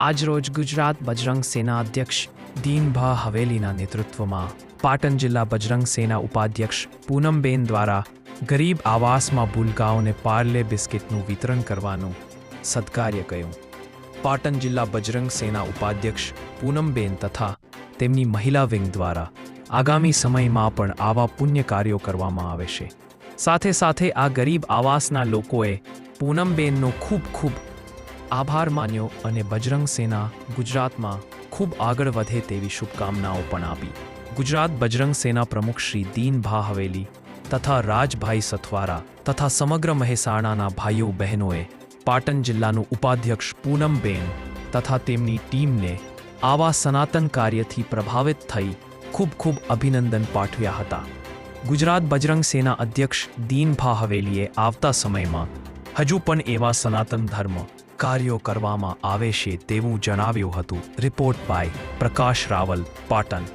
આજરોજ ગુજરાત બજરંગ સેના અધ્યક્ષ દીનભા હવેલીના નેતૃત્વમાં પાટણ જિલ્લા બજરંગ સેના ઉપાધ્યક્ષ પૂનમબેન દ્વારા ગરીબ આવાસમાં ભૂલકાઓને પાર્લે બિસ્કિટનું વિતરણ કરવાનું સત્કાર્ય કર્યું. પાટણ જિલ્લા બજરંગ સેના ઉપાધ્યક્ષ પૂનમબેન તથા તેમની મહિલા વિંગ દ્વારા આગામી સમયમાં પણ આવા પુણ્ય કાર્યો કરવામાં આવે છે. સાથે સાથે આ ગરીબ આવાસના લોકોએ પૂનમબેનનો ખૂબ આભાર માન્યો અને બજરંગ સેના ગુજરાતમાં ખૂબ આગળ વધે તેવી શુભકામનાઓ પણ આપી. ગુજરાત બજરંગ સેના પ્રમુખ શ્રી દીનભા હવેલી તથા રાજભાઈ સથવારા તથા સમગ્ર મહેસાણાના ભાઈઓ બહેનોએ પાટણ જિલ્લાનું ઉપાધ્યક્ષ પૂનમબેન તથા તેમની ટીમને આવા સનાતન કાર્યથી પ્રભાવિત થઈ ખૂબ અભિનંદન પાઠવ્યા હતા. ગુજરાત બજરંગ સેના અધ્યક્ષ દીનભા હવેલીએ આવતા સમયમાં હજુ પણ એવા સનાતન ધર્મ કાર્યો કરવામાં આવે છે તેવું જણાવ્યું હતું. Report by Prakash Raval, Patan.